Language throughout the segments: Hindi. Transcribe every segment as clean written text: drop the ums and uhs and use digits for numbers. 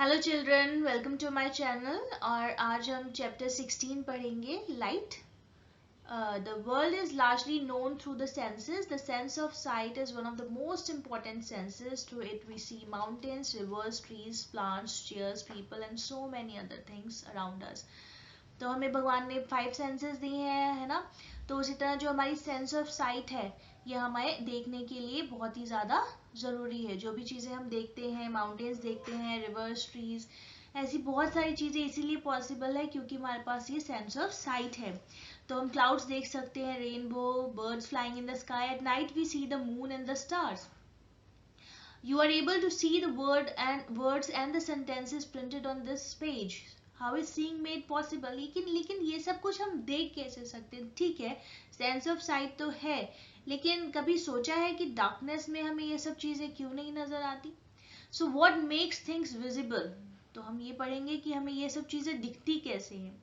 Hello children, welcome to my channel. और आज हम चैप्टर 16 पढ़ेंगे, light. The world is largely known through the senses. The sense of sight is one of the most important senses. Through it we see mountains, rivers, trees, plants, chairs, people and so many other things around us. तो हमें भगवान ने 5 सेंसेस दिए हैं, है ना। तो उसी तरह जो हमारी सेंस ऑफ साइट है, ये हमें देखने के लिए बहुत ही ज़्यादा ज़रूरी है। जो भी चीज़ें हम देखते हैं, माउंटेन्स देखते हैं, रिवर्स, ट्रीज, ऐसी बहुत सारी चीज़ें इसीलिए पॉसिबल है क्योंकि हमारे पास ये सेंस ऑफ साइट है। तो हम क्लाउड्स देख सकते हैं, rainbow, birds flying in the sky, at night we see the moon and the stars. You are able to see the words and the sentences printed on this page. How is seeing made possible? लेकिन ये सब कुछ हम देख कैसे सकते हैं? ठीक है, सेंस ऑफ साइट तो है, लेकिन कभी सोचा है कि डार्कनेस में हमें ये सब चीजें क्यों नहीं नजर आती? So what makes things visible? तो हम ये पढ़ेंगे कि हमें ये सब चीजें दिखती कैसे हैं.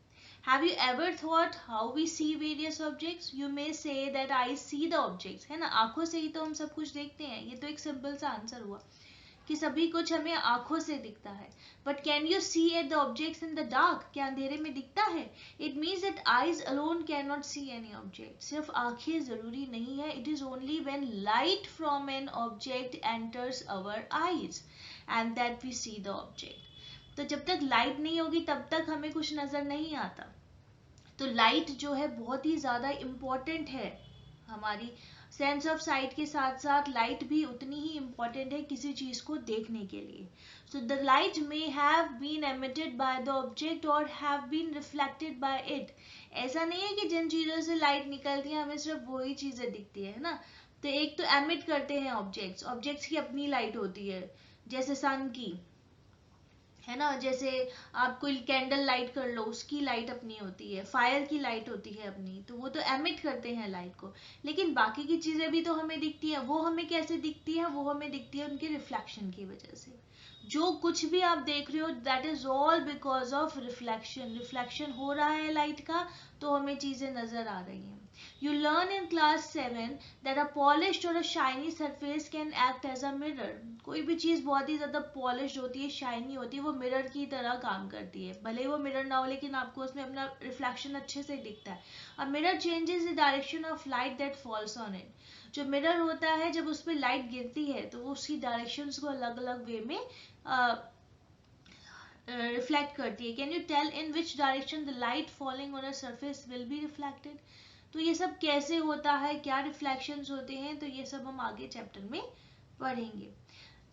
Have you ever thought how we see various objects? You may say that I see the objects. है ना, आंखों से ही तो हम सब कुछ देखते हैं. ये तो एक सिंपल सा आंसर हुआ कि सभी कुछ हमें आंखों से दिखता है. But can you see at the objects in the dark? क्या अंधेरे में दिखता है? It means that eyes alone can not see any object. सिर्फ आंखें जरूरी नहीं है. It is only when light from an object enters our eyes and that we see the object. तो जब तक लाइट नहीं होगी तब तक हमें कुछ नजर नहीं आता. तो लाइट जो है बहुत ही ज़्यादा इम्पॉर्टेंट है. हमारी सेंस ऑफ साइट के साथ साथ लाइट भी उतनी ही इम्पॉर्टेंट है किसी चीज़ को देखने के लिए. So the light may have been emitted by the object और have been reflected by it. ऐसा नहीं है कि जिन चीज़ों से लाइट निकलती है हमें सिर्फ वही चीज़ें दिखती है ना. तो एक तो एमिट करते हैं ऑब्जेक्ट्स. ऑब्जेक्ट्स की अपनी लाइट होती है, जैसे सन की, है ना. जैसे आप कोई कैंडल लाइट कर लो, उसकी लाइट अपनी होती है. फायर की लाइट होती है अपनी. तो वो तो एमिट करते हैं लाइट को. लेकिन बाकी की चीजें भी तो हमें दिखती है. वो हमें कैसे दिखती है? वो हमें दिखती है उनके रिफ्लेक्शन की वजह से. जो कुछ भी आप देख रहे हो that is all because of reflection. Reflection हो रहा है लाइट का, तो हमें चीजें नजर आ रही हैं. You learn in class 7 that a polished or a shiny surface can act as a mirror. कोई भी चीज बहुत ही ज्यादा पॉलिश होती है, शाइनी होती है, वो मिरर की तरह काम करती है. भले वो मिरर ना हो लेकिन आपको उसमें अपना रिफ्लेक्शन अच्छे से दिखता है. A mirror changes the direction of light that falls on it. जो मिरर होता है, जब उस पर लाइट गिरती है तो वो उसकी डायरेक्शंस को अलग अलग वे में रिफ्लेक्ट करती है. Can you tell in which direction the light falling on a surface will be reflected? तो ये सब कैसे होता है, क्या रिफ्लेक्शंस होते हैं, तो ये सब हम आगे चैप्टर में पढ़ेंगे.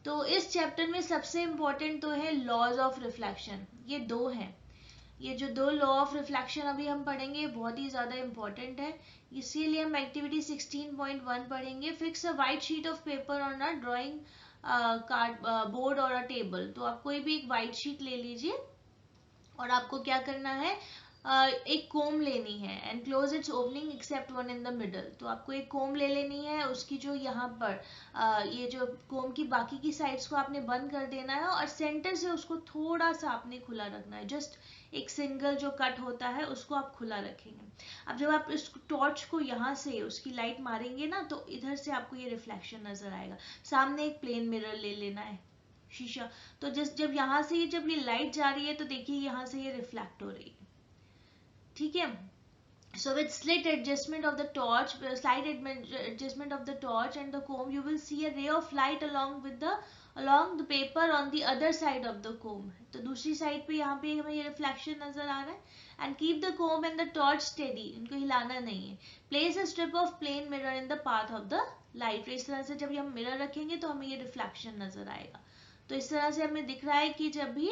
तो इस चैप्टर में सबसे इम्पोर्टेंट तो है लॉज ऑफ रिफ्लेक्शन. ये दो हैं. ये जो दो लॉ ऑफ रिफ्लेक्शन अभी हम पढ़ेंगे बहुत ही ज़्यादा इम्पोर्टेंट है. इसीलिए हम एक्टिविटी 16.1 पढ़ेंगे. Fix a white sheet of paper on a drawing card board और अ टेबल. तो आप कोई भी एक वाइट शीट ले लीजिए और आपको क्या करना है, एक कोम लेनी है. And close it's opening except one in the middle. तो आपको एक कोम ले लेनी है, उसकी जो यहाँ पर ये जो कोम की बाकी की साइड्स को आपने बंद कर देना है और सेंटर से उसको थोड़ा सा आपने खुला रखना है. जस्ट एक सिंगल जो कट होता है उसको आप खुला रखेंगे. अब जब आप इस टॉर्च को यहाँ से उसकी लाइट मारेंगे ना, तो इधर से आपको ये रिफ्लेक्शन नजर आएगा. सामने एक प्लेन मिरर ले लेना है, शीशा. तो जब यहाँ से जब ये लाइट जा रही है तो देखिए यहाँ से ये रिफ्लेक्ट हो रही है. ठीक है. So with slight adjustment of the torch, slight adjustment of the torch and the comb, you will see a ray of light along the paper on the other side of the comb. तो दूसरी साइड पे यहाँ पे हमें ये रिफ्लेक्शन नजर आ रहा है. And keep the comb and the torch steady. इनको हिलाना नहीं है. Place a strip of plain mirror in the path of the light. इस तरह से जब हम मिरर रखेंगे तो हमें ये रिफ्लेक्शन नजर आएगा. तो इस तरह से हमें दिख रहा है कि जब भी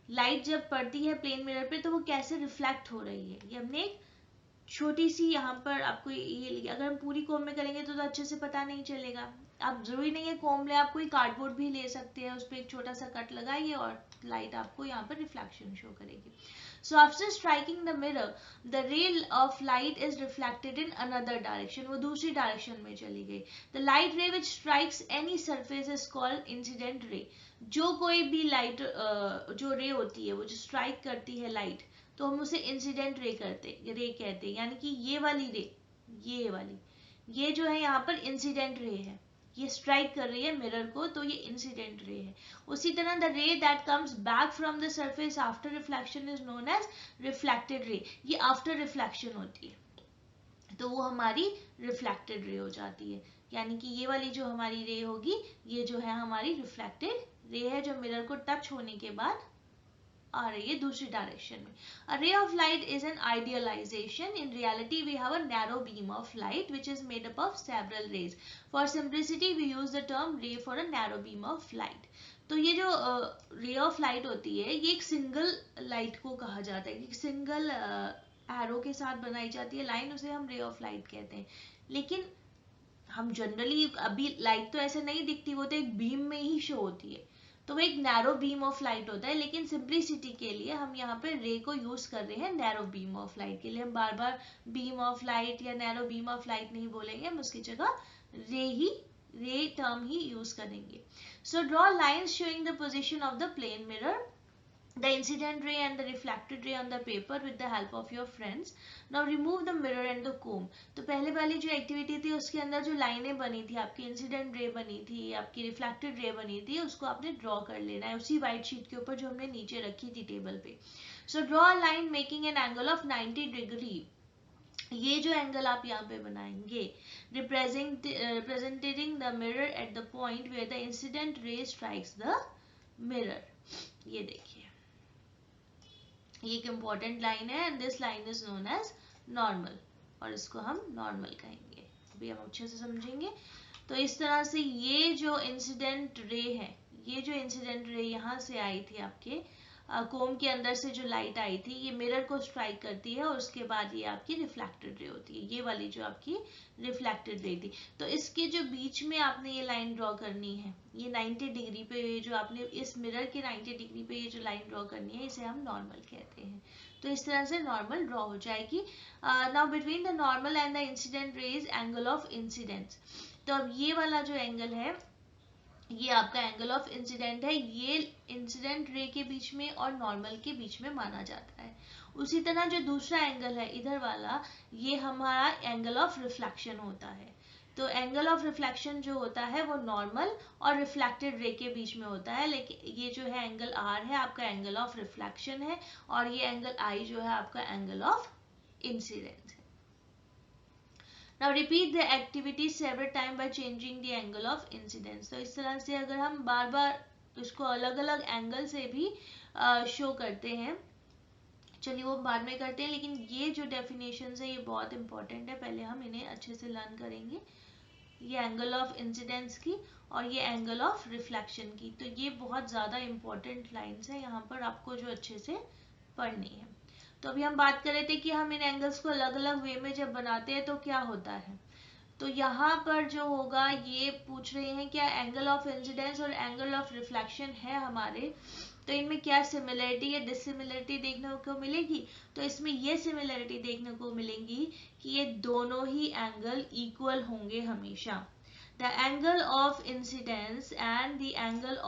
लाइट जब पड़ती है प्लेन मिरर पे तो वो कैसे रिफ्लेक्ट हो रही है. ये हमने एक छोटी सी यहाँ पर आपको ये, अगर हम पूरी कोम में करेंगे तो अच्छे से पता नहीं चलेगा. आप जरूरी नहीं है कोम ले, आप कोई कार्डबोर्ड भी ले सकते हैं, उस पर एक छोटा सा कट लगाइए और लाइट आपको यहाँ पर रिफ्लेक्शन शो करेगी. So after striking the mirror, the ray of light is reflected in another direction. वो दूसरी डायरेक्शन में चली गई. The light ray which strikes any surface is called incident ray. जो कोई भी लाइट जो रे होती है वो जो स्ट्राइक करती है लाइट, तो हम उसे इंसिडेंट रे कहते हैं. यानी कि ये वाली रे, ये वाली, ये जो है यहाँ पर इंसिडेंट रे है. ये स्ट्राइक कर रही है मिरर को, तो ये इंसिडेंट रे है। उसी तरह the ray that comes back from the surface after reflection is known as reflected ray. ये आफ्टर रिफ्लेक्शन होती है तो वो हमारी रिफ्लेक्टेड रे हो जाती है, यानी कि ये वाली जो हमारी रे होगी ये जो है हमारी रिफ्लेक्टेड रे है, जो मिरर को टच होने के बाद आ रही है दूसरी डायरेक्शन में। A ray of light is an idealization. In reality, we have a narrow beam of light which is made up of several rays. For simplicity, we use the term ray for a narrow beam of light. तो ये जो रे ऑफ लाइट होती है ये एक सिंगल लाइट को कहा जाता है, एक सिंगल एरो के साथ बनाई जाती है लाइन, उसे हम रे ऑफ लाइट कहते हैं। लेकिन हम जनरली अभी लाइट तो ऐसे नहीं दिखती, वो तो एक बीम में ही शो होती है, तो वो एक नैरो बीम ऑफ लाइट होता है। लेकिन सिंप्लिसिटी के लिए हम यहाँ पे रे को यूज कर रहे हैं नैरो बीम ऑफ लाइट के लिए। हम बार बार बीम ऑफ लाइट या नैरो बीम ऑफ लाइट नहीं बोलेंगे, हम उसकी जगह रे टर्म ही यूज करेंगे। So draw lines showing the position of the plane mirror, the incident ray and the reflected ray on the paper with the help of your friends. Now remove the mirror and the comb. तो पहले वाली जो एक्टिविटी थी उसके अंदर जो लाइनें बनी थी, आपकी इंसिडेंट रे बनी थी, आपकी रिफ्लेक्टेड रे बनी थी, उसको आपने ड्रॉ कर लेना है उसी वाइट शीट के ऊपर जो हमने नीचे रखी थी टेबल पे। So draw a line making an angle of 90 degree. ये जो एंगल आप यहाँ पे बनाएंगे representing the mirror at the point where the incident ray strikes the mirror. ये देखिए ये एक इम्पॉर्टेंट लाइन है and this line is known as normal, और इसको हम नॉर्मल कहेंगे, अभी हम अच्छे से समझेंगे। तो इस तरह से ये जो इंसिडेंट रे है, ये जो इंसिडेंट रे यहाँ से आई थी आपके कोम के अंदर से जो लाइट आई थी, ये मिरर को स्ट्राइक करती है और उसके बाद ये आपकी रिफ्लेक्टेड रे होती है, ये वाली जो आपकी रिफ्लेक्टेड रे थी। तो इसके जो बीच में आपने ये लाइन ड्रॉ करनी है, ये 90 डिग्री पे जो आपने इस मिरर के 90 डिग्री पे ये जो लाइन ड्रॉ करनी है, इसे हम नॉर्मल कहते हैं। तो इस तरह से नॉर्मल ड्रॉ हो जाएगी। Now between the normal and the incident raise angle of incidence. तो अब ये वाला जो एंगल है ये आपका एंगल ऑफ इंसिडेंट है, ये इंसिडेंट रे के बीच में और नॉर्मल के बीच में माना जाता है। उसी तरह जो दूसरा एंगल है इधर वाला, ये हमारा एंगल ऑफ रिफ्लेक्शन होता है। तो एंगल ऑफ रिफ्लेक्शन जो होता है वो नॉर्मल और रिफ्लेक्टेड रे के बीच में होता है, लेकिन ये जो है एंगल आर है आपका एंगल ऑफ रिफ्लेक्शन है, और ये एंगल आई जो है आपका एंगल ऑफ इंसिडेंस है। Now repeat the activity several times by changing the angle of incidence. तो इस तरह से अगर हम बार बार इसको अलग अलग एंगल से भी शो करते हैं, चलिए वो बाद में करते हैं, लेकिन ये जो डेफिनेशंस है ये बहुत इंपॉर्टेंट है, पहले हम इन्हें अच्छे से लर्न करेंगे। ये एंगल ऑफ इंसिडेंस की और ये एंगल ऑफ रिफ्लेक्शन की, तो ये बहुत ज़्यादा इंपॉर्टेंट लाइन्स है यहाँ पर आपको जो अच्छे से पढ़नी है। तो अभी हम बात कर रहे थे कि हम इन एंगल्स को अलग अलग वे में जब बनाते हैं तो क्या होता है। तो यहाँ पर जो होगा ये पूछ रहे हैं क्या एंगल ऑफ इंसिडेंस और एंगल ऑफ रिफ्लेक्शन है हमारे, तो इनमें क्या सिमिलरिटी या डिसिमिलरिटी देखने को मिलेगी। तो इसमें ये सिमिलरिटी देखने को मिलेंगी कि ये दोनों ही एंगल इक्वल होंगे हमेशा। The angle of incidence and the angle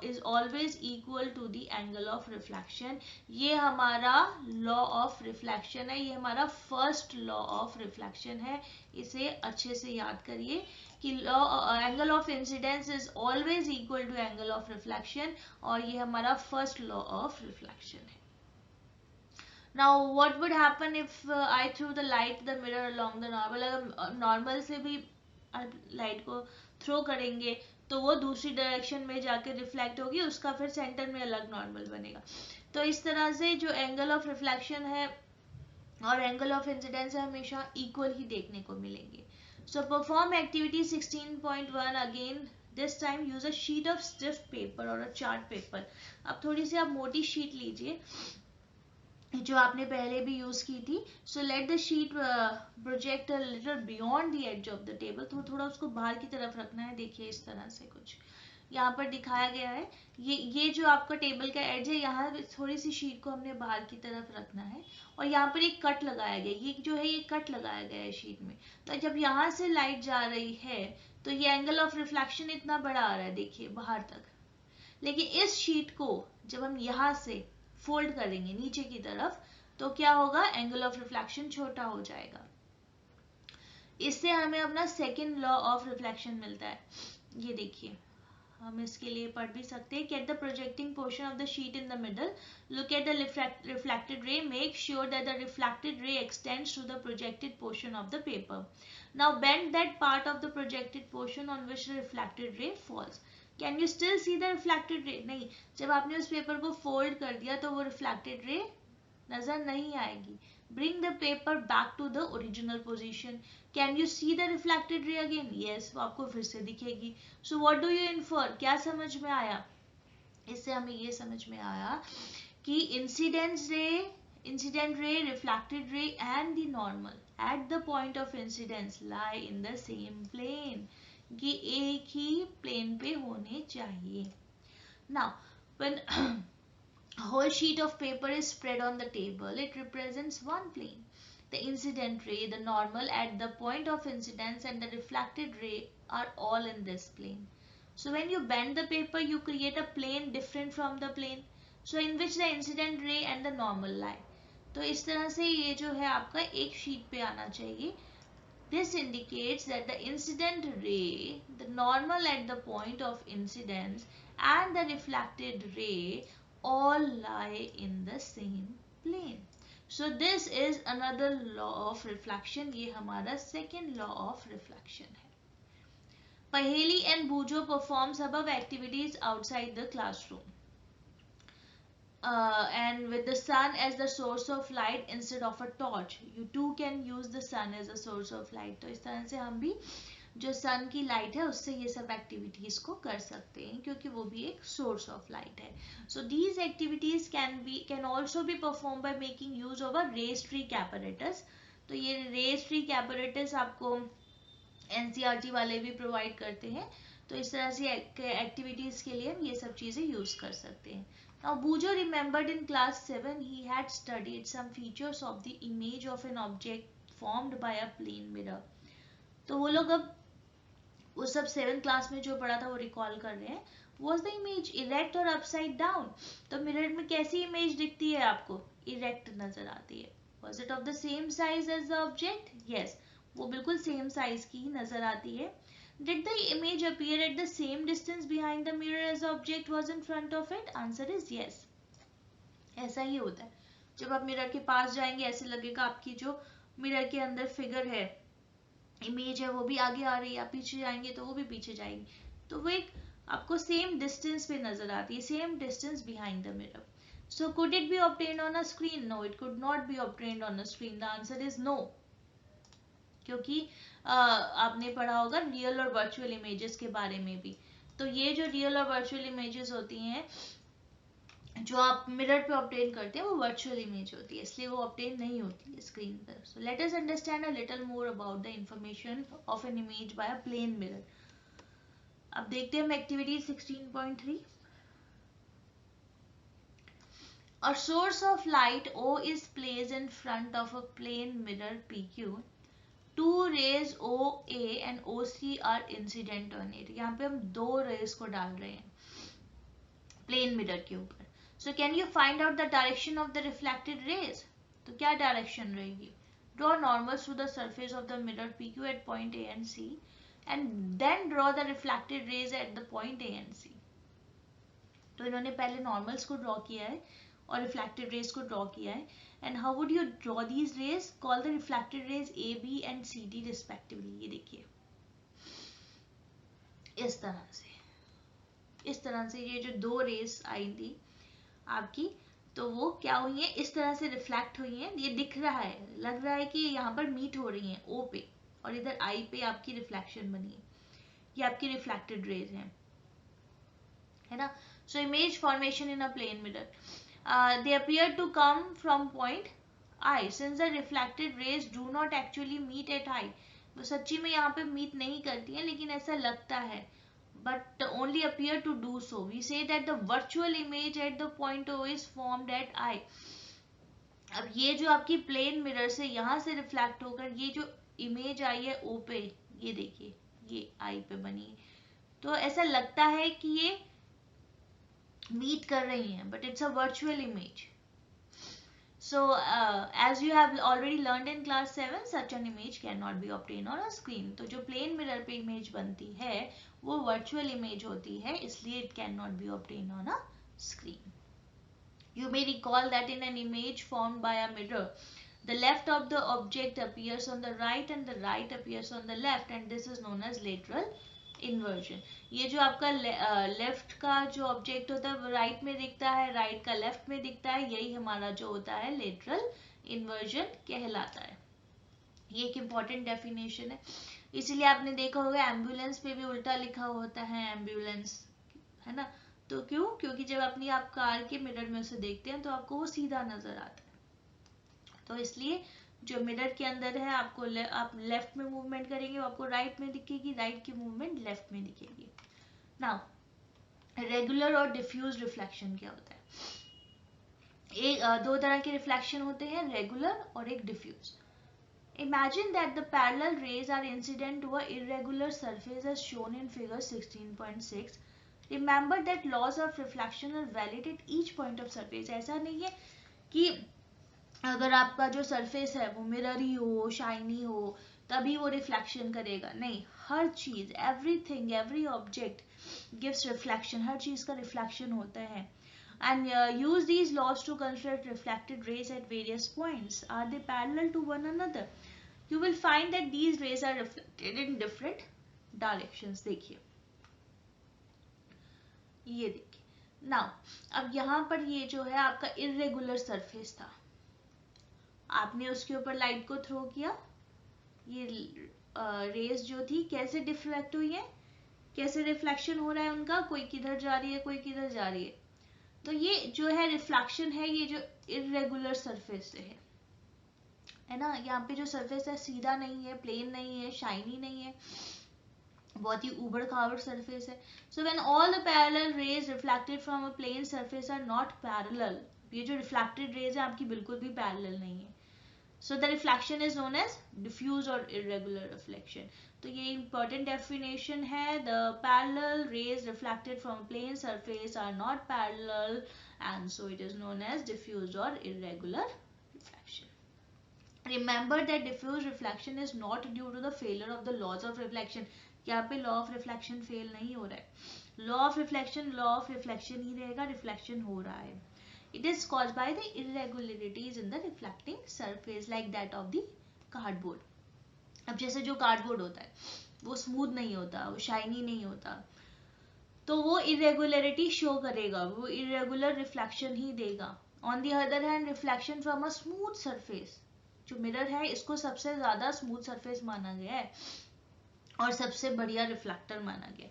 is always equal to the angle of reflection. ये हमारा law of reflection है, ये हमारा first law of reflection है, इसे अच्छे से याद करिए कि angle of incidence is always equal to angle of reflection, और ये हमारा first law of reflection है। Now what would happen if I threw the light the mirror along the normal? अगर नॉर्मल से भी लाइट को थ्रो करेंगे तो वो दूसरी डायरेक्शन में जाके रिफ्लेक्ट होगी, उसका फिर सेंटर में अलग नॉर्मल बनेगा। तो इस तरह से जो एंगल ऑफ रिफ्लेक्शन है और एंगल ऑफ इंसिडेंस है हमेशा इक्वल ही देखने को मिलेंगे। So perform activity 16.1 again. This time use a sheet of stiff paper और अ चार्ट पेपर। अब थोड़ी सी आप मोटी शीट लीजिए जो आपने पहले भी यूज की थी। So let the sheet project a little beyond the edge of the table. तो थोड़ा उसको बाहर की तरफ रखना है, देखिए इस तरह से कुछ यहाँ पर दिखाया गया है। ये जो आपका टेबल का एज है, यहाँ थोड़ी सी शीट को हमने बाहर की तरफ रखना है, और यहाँ पर एक कट लगाया गया, ये जो है ये कट लगाया गया है शीट में। तो जब यहाँ से लाइट जा रही है तो ये एंगल ऑफ रिफ्लेक्शन इतना बड़ा आ रहा है, देखिए बाहर तक। लेकिन इस शीट को जब हम यहाँ से फोल्ड करेंगे नीचे की तरफ तो क्या होगा, एंगल ऑफ रिफ्लेक्शन छोटा हो जाएगा। इससे हमें अपना सेकेंड लॉ ऑफ रिफ्लेक्शन मिलता है। ये देखिए, हम इसके लिए पढ़ भी सकते हैं। Get the projecting portion of the sheet in the middle. Look at the reflected ray. Make sure that the reflected ray extends to the projected portion of the paper. Now bend that part of the projected portion on which the reflected ray falls. Can you still see the reflected ray? नहीं, जब आपने उस पेपर को फोल्ड कर दिया तो वो reflected ray नजर नहीं आएगी. Bring the paper back to the original position. Can you see the reflected ray again? Yes, वो आपको फिर से दिखेगी. So what do you infer? क्या समझ में आया? इससे हमें ये समझ में आया कि incident ray, reflected ray and the normal at the point of incidence lie in the same plane. ये एक ही plane पे होने चाहिए. Now, when a whole sheet of paper is spread on the table, it represents one plane. The incident ray, the normal at the point of incidence, and the reflected ray are all in this plane. So when you bend the paper, you create a plane different from the plane, so in which the incident ray and the normal lie. तो इस तरह से ये जो है आपका एक शीट पे आना चाहिए. This indicates that the incident ray, the normal at the point of incidence, and the reflected ray all lie in the same plane. So this is another law of reflection. ये हमारा second law of reflection है. Paheli and Bujo performs above activities outside the classroom. And with the sun as the source of light instead of a torch. You too can use the sun as a source of light. तो इस तरह से हम भी जो सन की लाइट है उससे ये सब एक्टिविटीज को कर सकते हैं, क्योंकि वो भी एक सोर्स ऑफ लाइट है. So these activities can also be perform by making use of a रे स्ट्रीक apparatus. तो ये रे स्ट्रीक apparatus आपको एनसीईआरटी वाले भी प्रोवाइड करते हैं. तो इस तरह से एक्टिविटीज के लिए हम ये सब चीजें यूज कर सकते हैं. Now Bujo remembered in class 7 he had studied some features of the image of an object formed by a plane mirror. तो वो लोग अब वो सब 7th क्लास में जो पढ़ा था वो रिकॉल कर रहे हैं. Was the image erect or upside down? तो मिरर में कैसी इमेज दिखती है आपको? इरेक्ट नजर आती है. Was it of the same size as the object? Yes, वो बिल्कुल सेम साइज की ही नजर आती है. Did the image appear at the same distance behind the mirror as the object was in front of it? Answer is yes. ऐसा ही होता है. जब आप मिरर के पास जाएंगे ऐसे लगेगा आपकी जो मिरर के अंदर फिगर है, इमेज है, वो भी आगे आ रही है. आप पीछे जाएंगे तो वो भी पीछे जाएगी. तो वो एक आपको सेम डिस्टेंस पे नजर आती है, same distance behind the mirror. So could it be obtained on a screen? No, it could not be obtained on a screen. The answer is no. क्योंकि आपने पढ़ा होगा रियल और वर्चुअल इमेजेस के बारे में भी. तो ये जो रियल और वर्चुअल इमेजेस होती हैं जो आप मिरर पे ऑब्टेन करते हैं वो वर्चुअल इमेज होती है, इसलिए वो ऑब्टेन नहीं होती है स्क्रीन पर. So let us understand a little more about the information of an image by a plane mirror. अब देखते हैं हम activity 16.3. A source of light O is placed in front of a plane mirror PQ. Two rays OA and OC are incident on it. यहाँ पे हम दो रेज को डाल रहे हैं प्लेन मिरर के ऊपर. So can you find out the direction of the reflected rays? तो क्या डायरेक्शन रहेगी? Draw normals to the surface of the mirror PQ at point A and C, and then draw the reflected rays at the point A and C. तो इन्होंने पहले नॉर्मल्स को ड्रॉ किया है और रिफ्लेक्टेड रेज को ड्रॉ किया है. And how would you draw these rays? Call the reflected rays A B and C D respectively. ये देखिए इस तरह से ये जो दो रेज आई थी आपकी, तो वो क्या हुई है, इस तरह से रिफ्लेक्ट हुई है. ये दिख रहा है, लग रहा है कि यहाँ पर मीट हो रही है ओ पे, और इधर आई पे आपकी रिफ्लेक्शन बनी है. ये आपकी रिफ्लेक्टेड रेज है ना. So image formation in a plane mirror. They appear to come from point I. Since the reflected rays do not actually meet at I. वो सच्ची में यहाँ पे meet नहीं करती हैं, लेकिन ऐसा लगता है. But only appear to do so. We say that the virtual image at the point O is formed at I. अब ये जो आपकी प्लेन मिरर से यहाँ से रिफ्लेक्ट होकर ये जो इमेज आई है O पे, ये देखिए ये I पे बनी, तो ऐसा लगता है कि ये मीट कर रही हैं, but it's a virtual image. So as you have already learned in class 7, such an image cannot be obtained on a screen. तो जो plane mirror पे image बनती है वो virtual image होती है, इसलिए it cannot be obtained on a screen. You may recall that in an image formed by a mirror, the left of the object appears on the right and the right appears on the left, and this is known as lateral inversion. ये जो आपका लेफ्ट का जो ऑब्जेक्ट होता है वो राइट में दिखता है, राइट का लेफ्ट में दिखता है, यही हमारा जो होता है लेटरल इन्वर्जन कहलाता है. ये एक इम्पॉर्टेंट डेफिनेशन है. इसीलिए आपने देखा होगा एम्बुलेंस पे भी उल्टा लिखा होता है एम्बुलेंस, है ना. तो क्यों? क्योंकि जब अपनी आप कार के मिरर में उसे देखते हैं तो आपको वो सीधा नजर आता है. तो इसलिए जो मिरर के अंदर है आपको आप लेफ्ट में मूवमेंट करेंगे वो आपको राइट में दिखेगी, राइट की मूवमेंट लेफ्ट में दिखेगी. नाउ रेगुलर और डिफ्यूज रिफ्लेक्शन क्या होता है? एक दो तरह के रिफ्लेक्शन होते हैं, रेगुलर और एक diffuse. Imagine that the parallel rays are incident to an irregular surface as shown in figure 16.6. Remember that laws of reflection are valid at each point of surface. ऐसा नहीं है कि अगर आपका जो सरफेस है वो मिररी हो, शाइनी हो, तभी वो रिफ्लेक्शन करेगा. नहीं, हर चीज, everything, every object gives reflection. हर चीज का रिफ्लेक्शन होता है. And use these laws to construct reflected rays at various points. Are they parallel to one another? You will find that these rays are reflected in different directions. देखिए, ये देखिए. Now, अब यहाँ पर ये जो है आपका irregular surface था, आपने उसके ऊपर लाइट को थ्रो किया, ये रेज जो थी कैसे डिफ्लेक्ट हुई है, कैसे रिफ्लेक्शन हो रहा है उनका, कोई किधर जा रही है, कोई किधर जा रही है. तो ये जो है रिफ्लेक्शन है, ये जो इरेगुलर सरफेस से है ना. यहाँ पे जो सरफेस है सीधा नहीं है, प्लेन नहीं है, शाइनी नहीं है, बहुत ही उबड़ खाबड़ सरफेस है. So when all the parallel rays reflected from a plane surface are not parallel, ये जो रिफ्लेक्टेड रेज है आपकी बिल्कुल भी पैरेलल नहीं है. So the reflection is known as diffuse or irregular reflection. तो ये important definition है. The parallel rays reflected from a plane surface are not parallel, and so it is known as diffuse or irregular reflection. Remember that diffuse reflection is not due to the failure of the laws of reflection. यहाँ पे law of reflection fail नहीं हो रहा है. law of reflection ही रहेगा, reflection हो रहा है. It is caused by the irregularities in the reflecting surface like that of the cardboard. अब जैसे जो कार्डबोर्ड होता है वो स्मूथ नहीं होता, वो शाइनी नहीं होता, तो वो irregularity शो करेगा, वो irregular reflection ही देगा. On the other hand, reflection from a smooth surface, जो मिरर है इसको सबसे ज्यादा स्मूथ सरफेस माना गया है और सबसे बढ़िया रिफ्लेक्टर माना गया.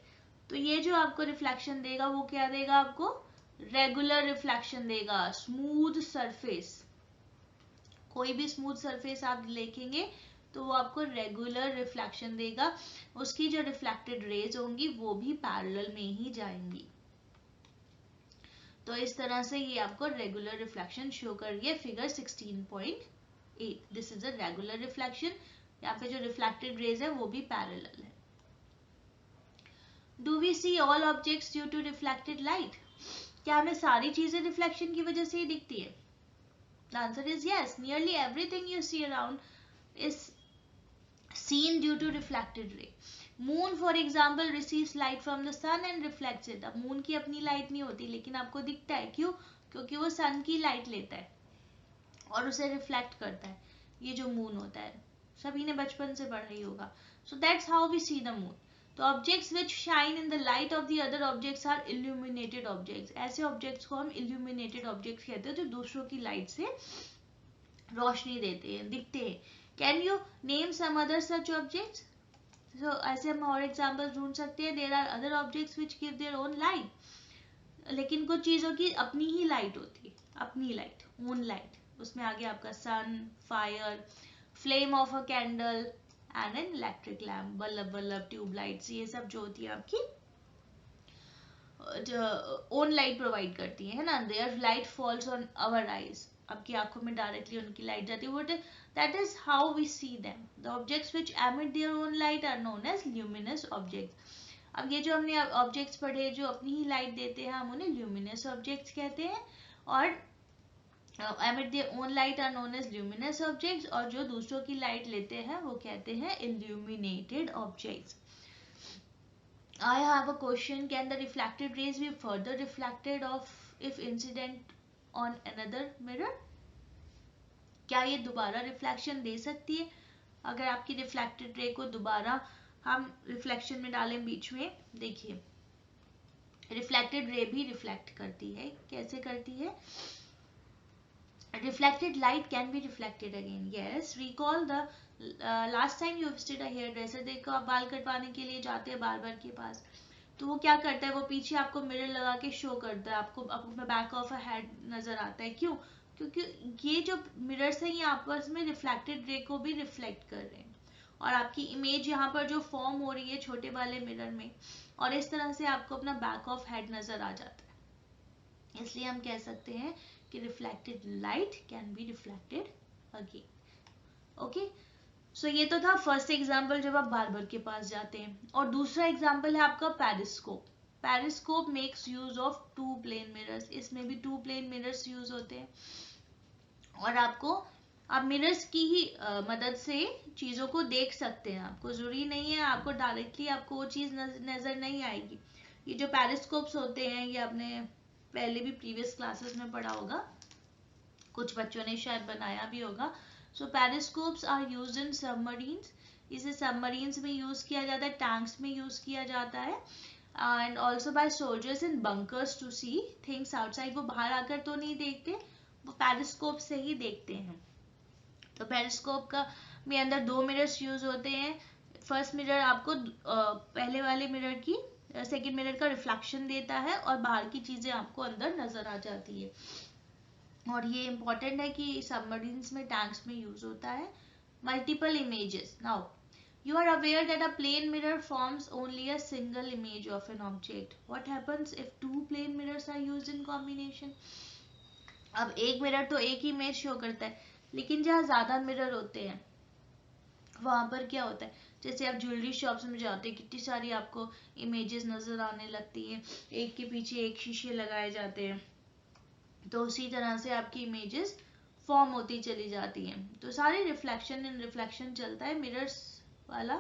तो ये जो आपको रिफ्लेक्शन देगा वो क्या देगा आपको? रेगुलर रिफ्लेक्शन देगा. स्मूथ सरफेस, कोई भी स्मूथ सरफेस आप देखेंगे तो वो आपको रेगुलर रिफ्लेक्शन देगा. उसकी जो रिफ्लेक्टेड रेज होंगी वो भी पैरेलल में ही जाएंगी. तो इस तरह से ये आपको रेगुलर रिफ्लेक्शन शो कर रही है figure 16.8. This is a regular reflection. यहाँ पे जो रिफ्लेक्टेड रेज है वो भी पैरेलल है. Do we see all objects due to reflected light? क्या हमें सारी चीजें रिफ्लेक्शन की वजह से ही दिखती है? The answer is yes. Nearly everything you see around is seen due to reflected ray. Moon, for example, receives light from the sun and reflects it. अब मून की अपनी लाइट नहीं होती लेकिन आपको दिखता है. क्यों? क्योंकि वो सन की लाइट लेता है और उसे रिफ्लेक्ट करता है. ये जो मून होता है सभी ने बचपन से पढ़ा ही होगा. So that's how we see the moon. तो objects which shine in the light of the other objects are illuminated objects. ऐसे ऑब्जेक्ट्स को हम इल्यूमिनेटेड ऑब्जेक्ट्स कहते हैं जो दूसरों की लाइट से रोशनी देते हैं, दिखते हैं. Can you name some other such objects? So ऐसे हम और एग्जांपल्स ढूंढ सकते हैं. There are other objects which give their own light. लेकिन कुछ चीजों की अपनी ही लाइट होती है, अपनी लाइट, ओन लाइट. उसमें आगे आपका sun, fire, flame of a candle and an electric lamp, bulb bulb, tube lights, ये सब जो होती है आपकी ओन लाइट प्रोवाइड करती है ना. Their light falls on our eyes, आपकी आंखों में डायरेक्टली उनकी लाइट जाती है. What that is how we see them. The objects which emit their own light are known as luminous objects. अब ये जो हमने ऑब्जेक्ट्स पढ़े जो अपनी ही लाइट देते हैं हम उन्हें ल्यूमिनस ऑब्जेक्ट्स कहते हैं. और emit their own light are known as luminous objects, और जो दूसरों की लाइट लेते हैं वो कहते हैं illuminated objects. I have a question. Can the reflected rays be further reflected off if incident on another mirror? क्या ये दोबारा रिफ्लेक्शन दे सकती है? अगर आपकी रिफ्लेक्टेड रे को दोबारा हम रिफ्लेक्शन में डालें बीच में, देखिए रिफ्लेक्टेड रे भी रिफ्लेक्ट करती है. कैसे करती है? Reflected light can be reflected again. Yes, recall the last time you visited a hairdresser. देखो आप बाल कटवाने के लिए जाते हैं बार्बर के पास, तो वो क्या करता है, वो पीछे आपको मिरर लगा के शो करता है, आपको बैक ऑफ अ हेड नजर आता है. क्यों? क्योंकि ये जो मिरर्स हैं ये आपस में रिफ्लेक्टेड रे को भी रिफ्लेक्ट कर रहे हैं, और आपकी इमेज यहाँ पर जो फॉर्म हो रही है छोटे वाले मिरर में, और इस तरह से आपको अपना बैक ऑफ हेड नजर आ जाता है. इसलिए हम कह सकते हैं कि reflected light can be reflected again. Okay, so ये तो था फर्स्ट एग्जाम्पल जब आप बार्बर के पास जाते हैं. और दूसरा एग्जाम्पल है आपका periscope. Periscope makes use of two plane mirrors. इसमें भी टू प्लेन मिरर्स यूज होते हैं, और आप मिरर्स की ही मदद से चीजों को देख सकते हैं. आपको जरूरी नहीं है आपको डायरेक्टली आपको वो चीज नजर नहीं आएगी. ये जो पेरिस्कोप्स होते हैं ये आपने पहले भी प्रीवियस क्लासेस में पढ़ा होगा, कुछ बच्चों ने शायद बनाया भी होगा. So periscopes are used in submarines. इसे सबमरीन्स में यूज किया जाता है, टैंक्स में यूज किया जाता है, and also by soldiers in bunkers to see things outside. वो बाहर आकर तो नहीं देखते, वो पेरिस्कोप से ही देखते हैं. तो पेरिस्कोप का में अंदर दो मिरर्स यूज होते हैं. फर्स्ट मिरर आपको पहले वाले मिरर की सेकेंड मिरर का रिफ्लेक्शन देता है, और बाहर की चीजें आपको अंदर नजर आ जाती है. और ये इंपॉर्टेंट है कि सबमरीन्स में टैंक्स में यूज होता है. Multiple images. Now you are aware that a plane mirror forms only a single image of an object. What happens if two plane mirrors are used in combination? अब एक मिरर तो एक ही इमेज शो करता है, लेकिन जहाँ ज्यादा मिरर होते हैं वहां पर क्या होता है, जैसे आप ज्वेलरी शॉप्स में जाते हैं कितनी सारी आपको इमेजेस नजर आने लगती हैं, एक के पीछे एक शीशे लगाए जाते हैं, तो उसी तरह से आपकी इमेजेस फॉर्म होती चली जाती हैं. तो सारी रिफ्लेक्शन इन रिफ्लेक्शन चलता है मिरर्स वाला.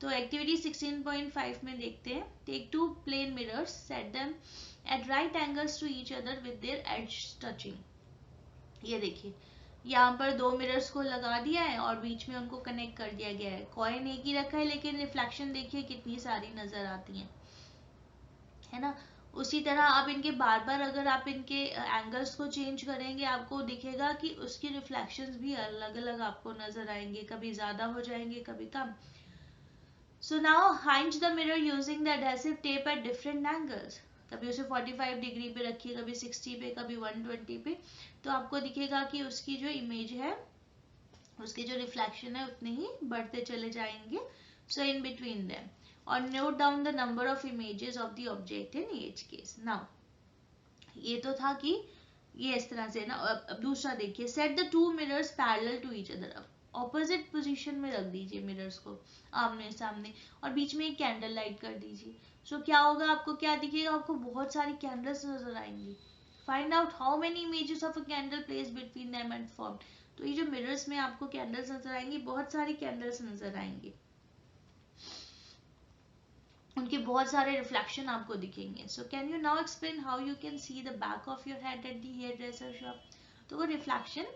तो एक्टिविटी 16.5 में देखते हैं. Take two plane mirrors, set them at right angles to each other with their edge touching. ये देखिए यहाँ पर दो मिरर्स को लगा दिया है और बीच में उनको कनेक्ट कर दिया गया है. कॉइन एक ही रखा है, लेकिन रिफ्लेक्शन देखिए कितनी सारी नजर आती हैं, है ना. उसी तरह आप इनके बार बार अगर आप इनके एंगल्स को चेंज करेंगे, आपको दिखेगा कि उसकी रिफ्लेक्शंस भी अलग अलग आपको नजर आएंगे, कभी ज्यादा हो जाएंगे कभी कम. So now hinge the mirror using the adhesive tape at different angles. कभी उसे 45 डिग्री पे रखिए, कभी 60 पे, कभी 120 पे, तो आपको दिखेगा कि उसकी जो इमेज है, उसके जो रिफ्लेक्शन है उतने ही बढ़ते चले जाएंगे. सो इन बिटवीन देम, और note down the number of images of the object in each case. Now ये तो था कि ये इस तरह से ना. अब दूसरा देखिए, set the two mirrors parallel to each other. अब ऑपोजिट पोजीशन में रख दीजिए मिरर्स को, आमने सामने, और बीच में एक कैंडल लाइट कर दीजिए. सो क्या होगा, आपको क्या दिखेगा, आपको बहुत सारी कैंडल्स नजर आएंगी. Find out how many images of a candle place between them and form. तो ये जो मिरर्स में आपको कैंडल्स नजर आएंगी, बहुत सारी कैंडल्स नजर आएंगी, उनके बहुत सारे रिफ्लेक्शन आपको दिखेंगे. So can you now explain how you can see the back of your head at the hairdresser shop. तो वो रिफ्लेक्शन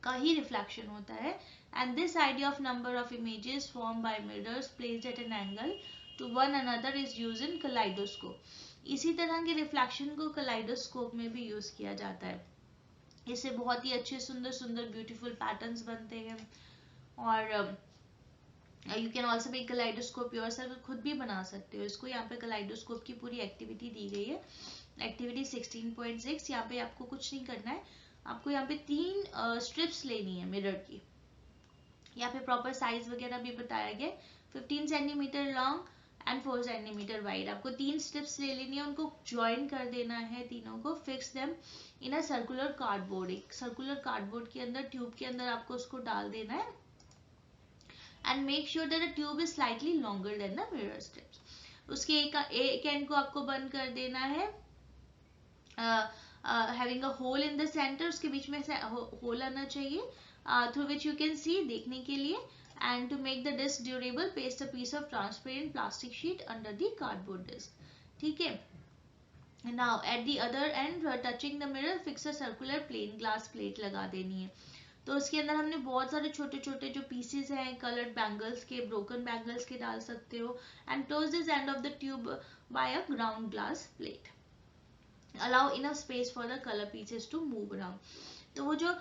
का ही रिफ्लेक्शन होता है. And this idea of number of images form by mirrors placed at an angle to one another is used in kaleidoscope. इसी तरह के रिफ्लेक्शन को कलाइडोस्कोप में भी यूज किया जाता है. इससे बहुत ही अच्छे सुंदर सुंदर ब्यूटीफुल पैटर्न्स बनते हैं. और you can also make kaleidoscope yourself. खुद भी बना सकते हो इसको. यहाँ पे कलाइडोस्कोप की पूरी एक्टिविटी दी गई है, एक्टिविटी 16.6. यहाँ पे आपको कुछ नहीं करना है, आपको यहाँ पे 3 स्ट्रिप्स लेनी है मिरर की. यहाँ पे प्रॉपर साइज वगैरह भी बताया गया, 15 centimetre long and 4 centimetre wide. आपको 3 स्ट्रिप्स ले लेनी है, उनको ज्वाइन कर देना है तीनों को. Fix them in a circular cardboard. एक सर्कुलर कार्डबोर्ड के अंदर, ट्यूब के अंदर आपको उसको डाल देना है. And make sure that the tube is slightly longer than the mirror strips. उसके एक एंड को आपको बंद कर देना है having a hole in the centre, उसके बीच में से होल आना चाहिए through which you can see, देखने के लिए. And to make the disc durable, paste a piece of transparent plastic sheet under the cardboard disc. ठीक है. Now at the other end, touching the mirror, fix a circular plain glass plate लगा देनी है. तो उसके अंदर हमने बहुत सारे छोटे छोटे जो पीसेस हैं कलर्ड बैंगल्स के, ब्रोकन बैंगल्स के डाल सकते हो. And close this end of the tube by a ground glass plate. Allow enough space for the colour pieces to move around. तो वो जो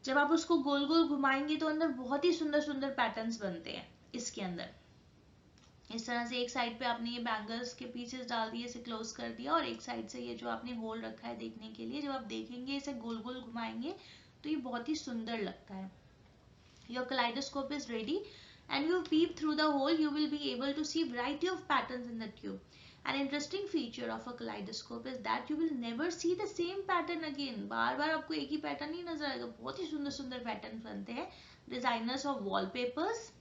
जब आप उसको गोल गोल घुमाएंगे तो अंदर बहुत ही सुंदर सुंदर पैटर्न्स बनते हैं इसके अंदर. इस तरह से एक साइड पे आपने ये बैंगल्स के पीसेस डाल दिए, इसे क्लोज कर दिया, और एक साइड से ये जो आपने होल रखा है देखने के लिए, जब आप देखेंगे इसे गोल गोल घुमाएंगे तो ये बहुत ही सुंदर लगता है. Your kaleidoscope is ready and you peep through the hole, you will be able to see variety of patterns in the tube. An interesting feature of a kaleidoscope is that you will never see the same pattern again. बार बार आपको एक ही पैटर्न नहीं नजर आएगा, बहुत ही सुंदर सुंदर पैटर्न बनते हैं. डिजाइनर्स ऑफ वॉलपेपर्स,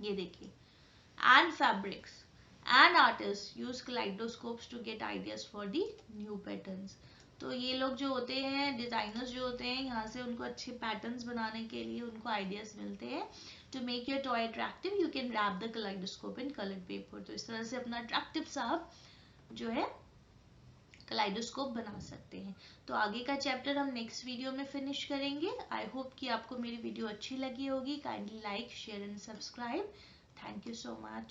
ये देखिए, and fabrics and artists use kaleidoscopes to get ideas for the new patterns. तो ये लोग जो होते हैं, डिजाइनर्स जो होते हैं, यहाँ से उनको अच्छे पैटर्न्स बनाने के लिए उनको आइडियाज मिलते हैं. To make your toy attractive you can wrap the kaleidoscope in coloured paper. तो इस तरह से अपना अट्रैक्टिव सा जो है कलाइडोस्कोप बना सकते हैं. तो आगे का चैप्टर हम नेक्स्ट वीडियो में फिनिश करेंगे. आई होप कि आपको मेरी वीडियो अच्छी लगी होगी. Kindly like, share and subscribe. Thank you so much.